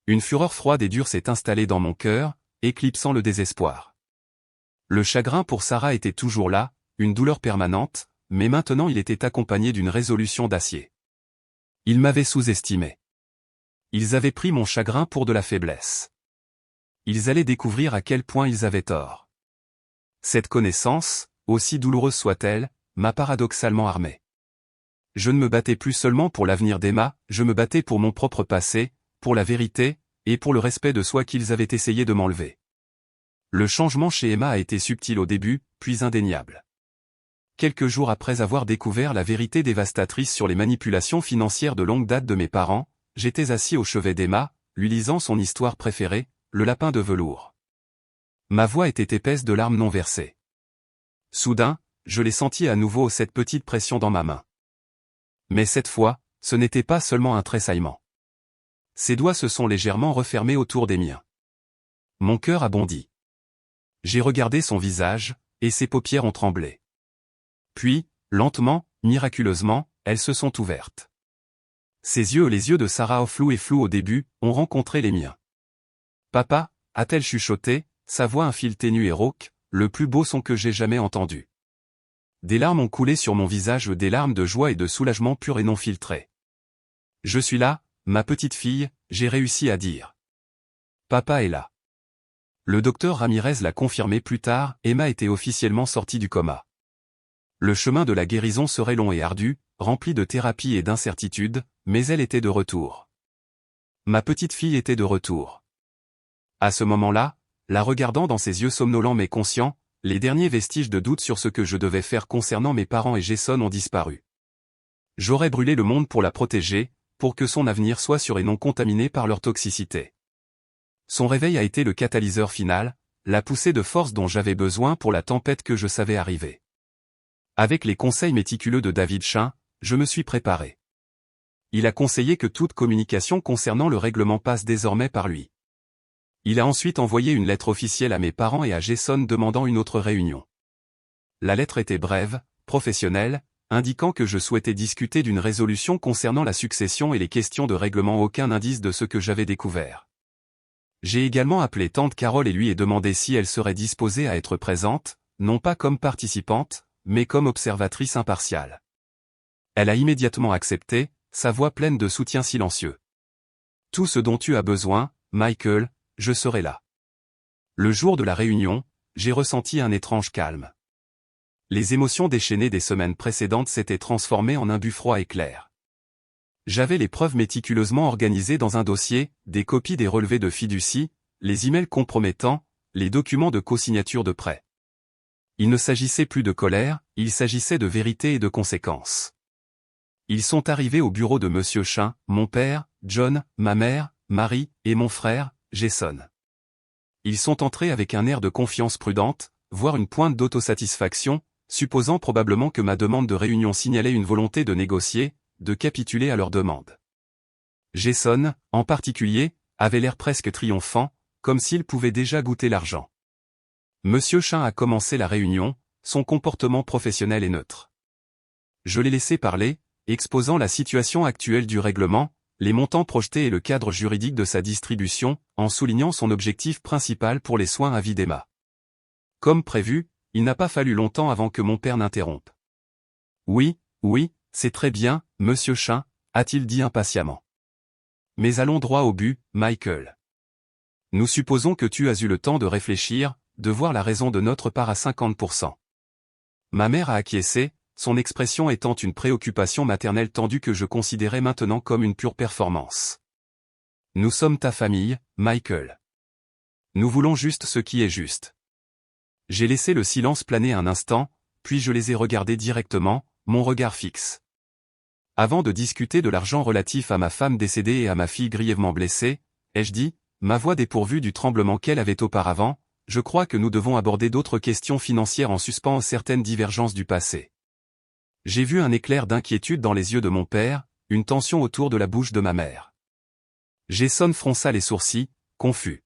Une fureur froide et dure s'est installée dans mon cœur, éclipsant le désespoir. Le chagrin pour Sarah était toujours là, une douleur permanente, mais maintenant il était accompagné d'une résolution d'acier. Ils m'avaient sous-estimé. Ils avaient pris mon chagrin pour de la faiblesse. Ils allaient découvrir à quel point ils avaient tort. Cette connaissance, aussi douloureuse soit-elle, m'a paradoxalement armé. Je ne me battais plus seulement pour l'avenir d'Emma, je me battais pour mon propre passé, pour la vérité, et pour le respect de soi qu'ils avaient essayé de m'enlever. Le changement chez Emma a été subtil au début, puis indéniable. Quelques jours après avoir découvert la vérité dévastatrice sur les manipulations financières de longue date de mes parents, j'étais assis au chevet d'Emma, lui lisant son histoire préférée, Le lapin de velours. Ma voix était épaisse de larmes non versées. Soudain, je l'ai senti à nouveau cette petite pression dans ma main. Mais cette fois, ce n'était pas seulement un tressaillement. Ses doigts se sont légèrement refermés autour des miens. Mon cœur a bondi. J'ai regardé son visage, et ses paupières ont tremblé. Puis, lentement, miraculeusement, elles se sont ouvertes. Ses yeux, les yeux de Sarah flous et flous au début, ont rencontré les miens. « Papa » a-t-elle chuchoté, sa voix un fil ténu et rauque, le plus beau son que j'ai jamais entendu. Des larmes ont coulé sur mon visage, des larmes de joie et de soulagement pur et non filtrées. « Je suis là, ma petite fille », j'ai réussi à dire. « Papa est là. » Le docteur Ramirez l'a confirmé plus tard, Emma était officiellement sortie du coma. Le chemin de la guérison serait long et ardu, rempli de thérapies et d'incertitudes, mais elle était de retour. Ma petite fille était de retour. À ce moment-là, la regardant dans ses yeux somnolents mais conscients, les derniers vestiges de doute sur ce que je devais faire concernant mes parents et Jason ont disparu. J'aurais brûlé le monde pour la protéger, pour que son avenir soit sûr et non contaminé par leur toxicité. Son réveil a été le catalyseur final, la poussée de force dont j'avais besoin pour la tempête que je savais arriver. Avec les conseils méticuleux de David Chain, je me suis préparé. Il a conseillé que toute communication concernant le règlement passe désormais par lui. Il a ensuite envoyé une lettre officielle à mes parents et à Jason demandant une autre réunion. La lettre était brève, professionnelle, indiquant que je souhaitais discuter d'une résolution concernant la succession et les questions de règlement, aucun indice de ce que j'avais découvert. J'ai également appelé tante Carole et lui ai demandé si elle serait disposée à être présente, non pas comme participante, mais comme observatrice impartiale. Elle a immédiatement accepté, sa voix pleine de soutien silencieux. Tout ce dont tu as besoin, Michael, je serai là. Le jour de la réunion, j'ai ressenti un étrange calme. Les émotions déchaînées des semaines précédentes s'étaient transformées en un but froid et clair. J'avais les preuves méticuleusement organisées dans un dossier, des copies des relevés de fiducie, les emails compromettants, les documents de co-signature de prêt. Il ne s'agissait plus de colère, il s'agissait de vérité et de conséquences. Ils sont arrivés au bureau de Monsieur Chain, mon père, John, ma mère, Marie, et mon frère, Jason. Ils sont entrés avec un air de confiance prudente, voire une pointe d'autosatisfaction, supposant probablement que ma demande de réunion signalait une volonté de négocier, de capituler à leur demande. Jason, en particulier, avait l'air presque triomphant, comme s'il pouvait déjà goûter l'argent. Monsieur Chain a commencé la réunion, son comportement professionnel est neutre. Je l'ai laissé parler, exposant la situation actuelle du règlement, les montants projetés et le cadre juridique de sa distribution, en soulignant son objectif principal pour les soins à vie d'Emma. Comme prévu, il n'a pas fallu longtemps avant que mon père n'interrompe. Oui, c'est très bien, Monsieur Chain, a-t-il dit impatiemment. Mais allons droit au but, Michael. Nous supposons que tu as eu le temps de réfléchir, de voir la raison de notre part à 50%. Ma mère a acquiescé, son expression étant une préoccupation maternelle tendue que je considérais maintenant comme une pure performance. Nous sommes ta famille, Michael. Nous voulons juste ce qui est juste. J'ai laissé le silence planer un instant, puis je les ai regardés directement, mon regard fixe. Avant de discuter de l'argent relatif à ma femme décédée et à ma fille grièvement blessée, ai-je dit, ma voix dépourvue du tremblement qu'elle avait auparavant, je crois que nous devons aborder d'autres questions financières en suspens certaines divergences du passé. J'ai vu un éclair d'inquiétude dans les yeux de mon père, une tension autour de la bouche de ma mère. Jason fronça les sourcils, confus.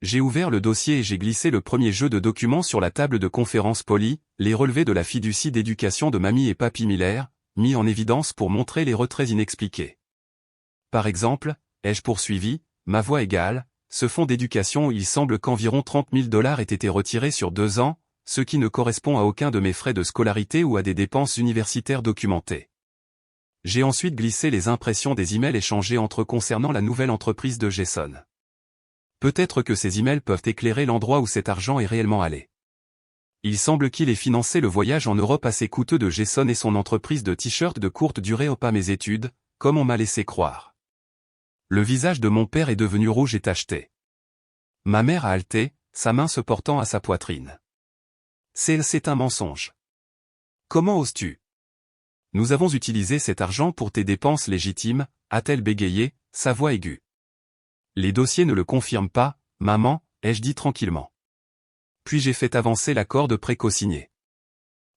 J'ai ouvert le dossier et j'ai glissé le premier jeu de documents sur la table de conférence polie, les relevés de la fiducie d'éducation de Mamie et Papy Miller, mis en évidence pour montrer les retraits inexpliqués. Par exemple, ai-je poursuivi, ma voix égale, ce fonds d'éducation où il semble qu'environ 30 000 $ aient été retirés sur 2 ans, ce qui ne correspond à aucun de mes frais de scolarité ou à des dépenses universitaires documentées. J'ai ensuite glissé les impressions des emails échangés entre eux concernant la nouvelle entreprise de Jason. Peut-être que ces emails peuvent éclairer l'endroit où cet argent est réellement allé. Il semble qu'il ait financé le voyage en Europe assez coûteux de Jason et son entreprise de t-shirts de courte durée au pas mes études, comme on m'a laissé croire. Le visage de mon père est devenu rouge et tacheté. Ma mère a haleté, sa main se portant à sa poitrine. C'est un mensonge. Comment oses-tu? Nous avons utilisé cet argent pour tes dépenses légitimes, a-t-elle bégayé, sa voix aiguë. Les dossiers ne le confirment pas, maman, ai-je dit tranquillement. Puis j'ai fait avancer l'accord de prêt co-signé.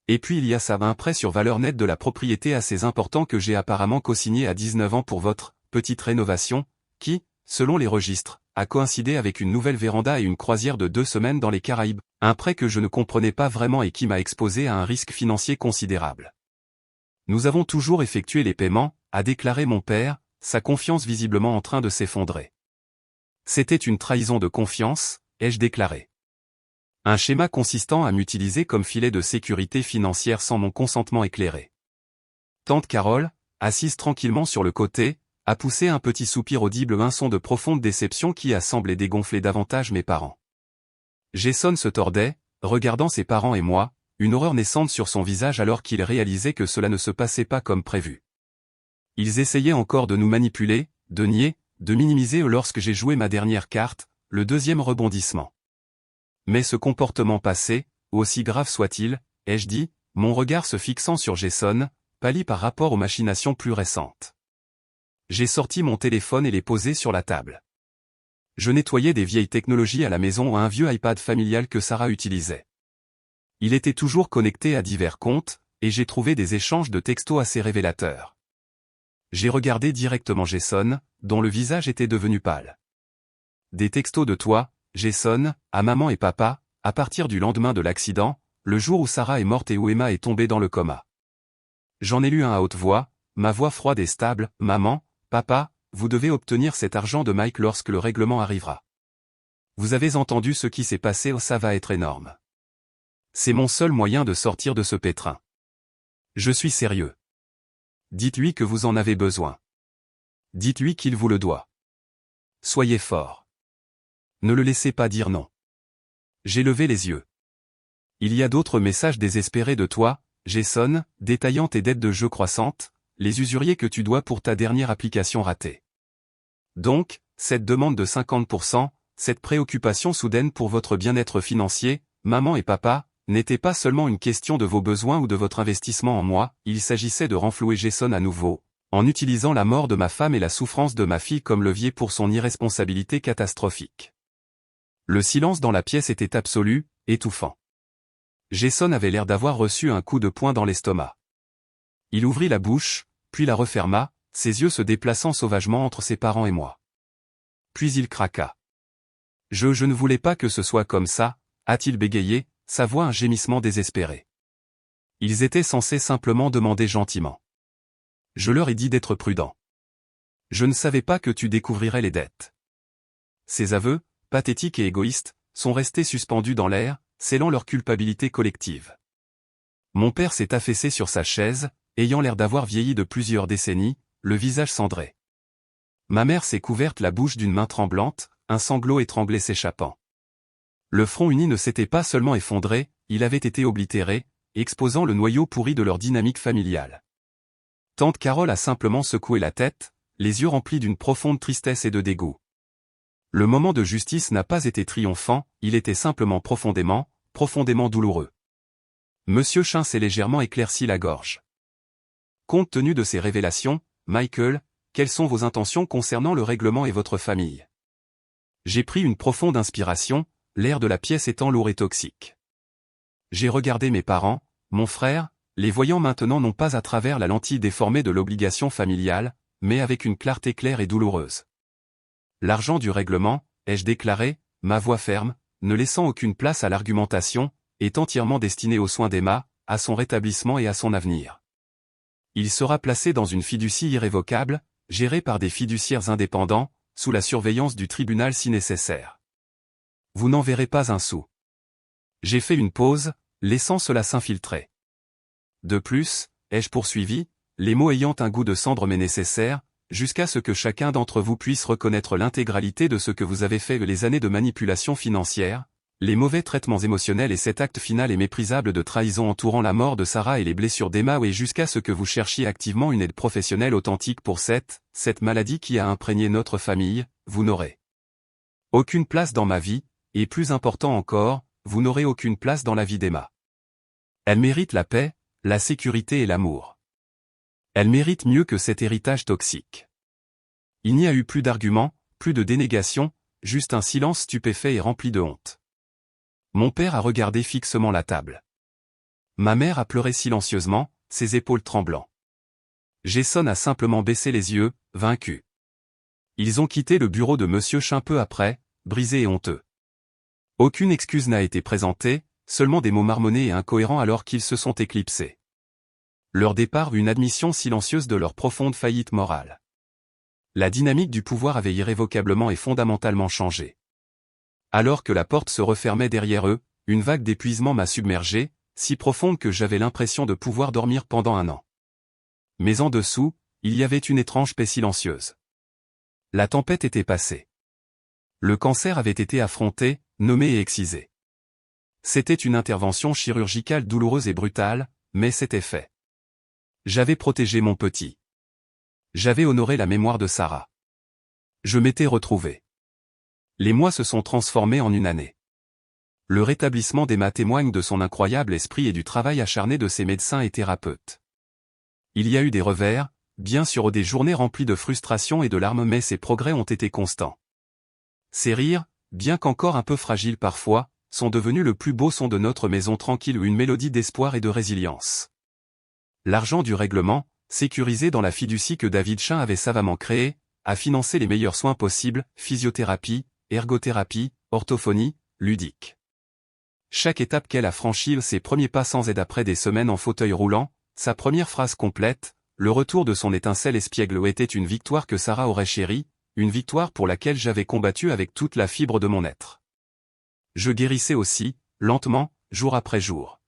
Et puis il y a ça, un prêt sur valeur nette de la propriété assez important que j'ai apparemment co-signé à 19 ans pour votre petite rénovation, qui, selon les registres, a coïncidé avec une nouvelle véranda et une croisière de 2 semaines dans les Caraïbes, un prêt que je ne comprenais pas vraiment et qui m'a exposé à un risque financier considérable. Nous avons toujours effectué les paiements, a déclaré mon père, sa confiance visiblement en train de s'effondrer. C'était une trahison de confiance, ai-je déclaré. Un schéma consistant à m'utiliser comme filet de sécurité financière sans mon consentement éclairé. Tante Carole, assise tranquillement sur le côté, a poussé un petit soupir audible, un son de profonde déception qui a semblé dégonfler davantage mes parents. Jason se tordait, regardant ses parents et moi, une horreur naissante sur son visage alors qu'il réalisait que cela ne se passait pas comme prévu. Ils essayaient encore de nous manipuler, de nier, de minimiser lorsque j'ai joué ma dernière carte, le deuxième rebondissement. Mais ce comportement passé, aussi grave soit-il, ai-je dit, mon regard se fixant sur Jason, pâli par rapport aux machinations plus récentes. J'ai sorti mon téléphone et l'ai posé sur la table. Je nettoyais des vieilles technologies à la maison à un vieux iPad familial que Sarah utilisait. Il était toujours connecté à divers comptes, et j'ai trouvé des échanges de textos assez révélateurs. J'ai regardé directement Jason, dont le visage était devenu pâle. Des textos de toi, Jason, à maman et papa, à partir du lendemain de l'accident, le jour où Sarah est morte et où Emma est tombée dans le coma. J'en ai lu un à haute voix, ma voix froide et stable, maman, papa, vous devez obtenir cet argent de Mike lorsque le règlement arrivera. Vous avez entendu ce qui s'est passé, ça va être énorme. C'est mon seul moyen de sortir de ce pétrin. Je suis sérieux. Dites-lui que vous en avez besoin. Dites-lui qu'il vous le doit. Soyez fort. Ne le laissez pas dire non. J'ai levé les yeux. Il y a d'autres messages désespérés de toi, Jason, détaillant tes dettes de jeu croissantes, les usuriers que tu dois pour ta dernière application ratée. Donc, cette demande de 50%, cette préoccupation soudaine pour votre bien-être financier, maman et papa, n'était pas seulement une question de vos besoins ou de votre investissement en moi, il s'agissait de renflouer Jason à nouveau, en utilisant la mort de ma femme et la souffrance de ma fille comme levier pour son irresponsabilité catastrophique. Le silence dans la pièce était absolu, étouffant. Jason avait l'air d'avoir reçu un coup de poing dans l'estomac. Il ouvrit la bouche, puis la referma, ses yeux se déplaçant sauvagement entre ses parents et moi. Puis il craqua. Je ne voulais pas que ce soit comme ça, a-t-il bégayé, sa voix un gémissement désespéré. Ils étaient censés simplement demander gentiment. Je leur ai dit d'être prudents. Je ne savais pas que tu découvrirais les dettes. Ces aveux, pathétiques et égoïstes, sont restés suspendus dans l'air, scellant leur culpabilité collective. Mon père s'est affaissé sur sa chaise, ayant l'air d'avoir vieilli de plusieurs décennies, le visage cendré. Ma mère s'est couverte la bouche d'une main tremblante, un sanglot étranglé s'échappant. Le front uni ne s'était pas seulement effondré, il avait été oblitéré, exposant le noyau pourri de leur dynamique familiale. Tante Carole a simplement secoué la tête, les yeux remplis d'une profonde tristesse et de dégoût. Le moment de justice n'a pas été triomphant, il était simplement profondément douloureux. Monsieur Chin s'est légèrement éclairci la gorge. Compte tenu de ces révélations, Michael, quelles sont vos intentions concernant le règlement et votre famille? J'ai pris une profonde inspiration, l'air de la pièce étant lourd et toxique. J'ai regardé mes parents, mon frère, les voyant maintenant non pas à travers la lentille déformée de l'obligation familiale, mais avec une clarté claire et douloureuse. L'argent du règlement, ai-je déclaré, ma voix ferme, ne laissant aucune place à l'argumentation, est entièrement destiné aux soins d'Emma, à son rétablissement et à son avenir. Il sera placé dans une fiducie irrévocable, gérée par des fiduciaires indépendants, sous la surveillance du tribunal si nécessaire. Vous n'en verrez pas un sou. J'ai fait une pause, laissant cela s'infiltrer. De plus, ai-je poursuivi, les mots ayant un goût de cendre mais nécessaires, jusqu'à ce que chacun d'entre vous puisse reconnaître l'intégralité de ce que vous avez fait les années de manipulation financière, les mauvais traitements émotionnels et cet acte final et méprisable de trahison entourant la mort de Sarah et les blessures d'Emma et jusqu'à ce que vous cherchiez activement une aide professionnelle authentique pour cette maladie qui a imprégné notre famille, vous n'aurez aucune place dans ma vie, et plus important encore, vous n'aurez aucune place dans la vie d'Emma. Elle mérite la paix, la sécurité et l'amour. Elle mérite mieux que cet héritage toxique. Il n'y a eu plus d'arguments, plus de dénégation, juste un silence stupéfait et rempli de honte. Mon père a regardé fixement la table. Ma mère a pleuré silencieusement, ses épaules tremblant. Jason a simplement baissé les yeux, vaincu. Ils ont quitté le bureau de Monsieur Chin peu après, brisés et honteux. Aucune excuse n'a été présentée, seulement des mots marmonnés et incohérents alors qu'ils se sont éclipsés. Leur départ une admission silencieuse de leur profonde faillite morale. La dynamique du pouvoir avait irrévocablement et fondamentalement changé. Alors que la porte se refermait derrière eux, une vague d'épuisement m'a submergé, si profonde que j'avais l'impression de pouvoir dormir pendant un an. Mais en dessous, il y avait une étrange paix silencieuse. La tempête était passée. Le cancer avait été affronté, nommé et excisé. C'était une intervention chirurgicale douloureuse et brutale, mais c'était fait. J'avais protégé mon petit. J'avais honoré la mémoire de Sarah. Je m'étais retrouvé. Les mois se sont transformés en une année. Le rétablissement d'Emma témoigne de son incroyable esprit et du travail acharné de ses médecins et thérapeutes. Il y a eu des revers, bien sûr, des journées remplies de frustration et de larmes, mais ses progrès ont été constants. Ses rires, bien qu'encore un peu fragiles parfois, sont devenus le plus beau son de notre maison tranquille, une mélodie d'espoir et de résilience. L'argent du règlement, sécurisé dans la fiducie que David Chain avait savamment créée, a financé les meilleurs soins possibles, physiothérapie, ergothérapie, orthophonie, ludique. Chaque étape qu'elle a franchie, ses premiers pas sans aide après des semaines en fauteuil roulant, sa première phrase complète, le retour de son étincelle espiègle était une victoire que Sarah aurait chérie, une victoire pour laquelle j'avais combattu avec toute la fibre de mon être. Je guérissais aussi, lentement, jour après jour.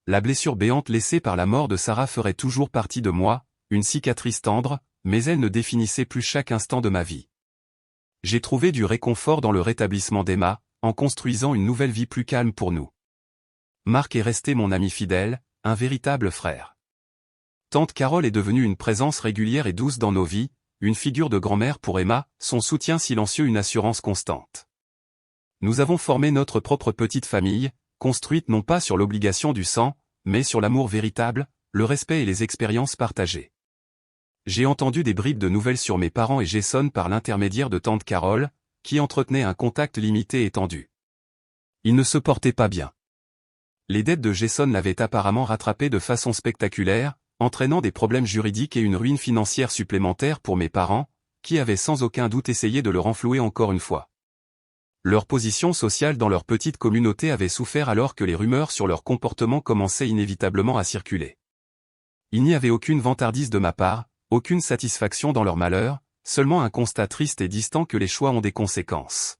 La blessure béante laissée par la mort de Sarah ferait toujours partie de moi, une cicatrice tendre, mais elle ne définissait plus chaque instant de ma vie. J'ai trouvé du réconfort dans le rétablissement d'Emma, en construisant une nouvelle vie plus calme pour nous. Marc est resté mon ami fidèle, un véritable frère. Tante Carole est devenue une présence régulière et douce dans nos vies, une figure de grand-mère pour Emma, son soutien silencieux, une assurance constante. Nous avons formé notre propre petite famille, construite non pas sur l'obligation du sang, mais sur l'amour véritable, le respect et les expériences partagées. J'ai entendu des bribes de nouvelles sur mes parents et Jason par l'intermédiaire de tante Carole, qui entretenait un contact limité et tendu. Ils ne se portaient pas bien. Les dettes de Jason l'avaient apparemment rattrapé de façon spectaculaire, entraînant des problèmes juridiques et une ruine financière supplémentaire pour mes parents, qui avaient sans aucun doute essayé de le renflouer encore une fois. Leur position sociale dans leur petite communauté avait souffert alors que les rumeurs sur leur comportement commençaient inévitablement à circuler. Il n'y avait aucune vantardise de ma part, aucune satisfaction dans leur malheur, seulement un constat triste et distant que les choix ont des conséquences.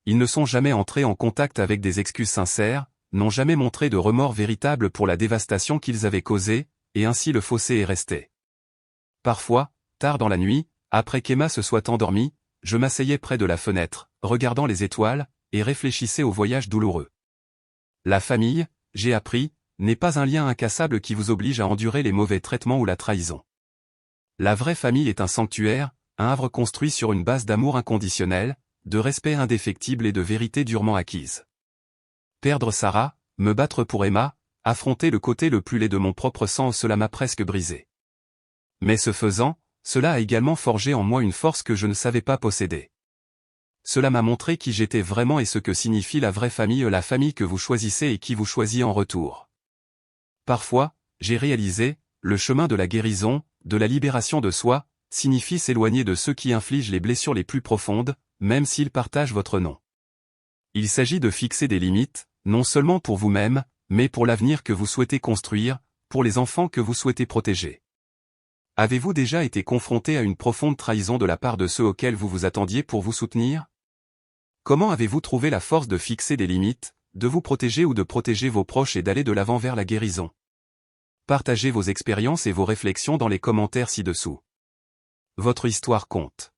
Ils ne sont jamais entrés en contact avec des excuses sincères, n'ont jamais montré de remords véritables pour la dévastation qu'ils avaient causée, et ainsi le fossé est resté. Parfois, tard dans la nuit, après qu'Emma se soit endormie, je m'asseyais près de la fenêtre, regardant les étoiles, et réfléchissais au voyage douloureux. La famille, j'ai appris, n'est pas un lien incassable qui vous oblige à endurer les mauvais traitements ou la trahison. La vraie famille est un sanctuaire, un havre construit sur une base d'amour inconditionnel, de respect indéfectible et de vérité durement acquise. Perdre Sarah, me battre pour Emma, affronter le côté le plus laid de mon propre sang, cela m'a presque brisé. Mais ce faisant, cela a également forgé en moi une force que je ne savais pas posséder. Cela m'a montré qui j'étais vraiment et ce que signifie la vraie famille, la famille que vous choisissez et qui vous choisit en retour. Parfois, j'ai réalisé, le chemin de la guérison, de la libération de soi, signifie s'éloigner de ceux qui infligent les blessures les plus profondes, même s'ils partagent votre nom. Il s'agit de fixer des limites, non seulement pour vous-même, mais pour l'avenir que vous souhaitez construire, pour les enfants que vous souhaitez protéger. Avez-vous déjà été confronté à une profonde trahison de la part de ceux auxquels vous vous attendiez pour vous soutenir? Comment avez-vous trouvé la force de fixer des limites, de vous protéger ou de protéger vos proches et d'aller de l'avant vers la guérison? Partagez vos expériences et vos réflexions dans les commentaires ci-dessous. Votre histoire compte.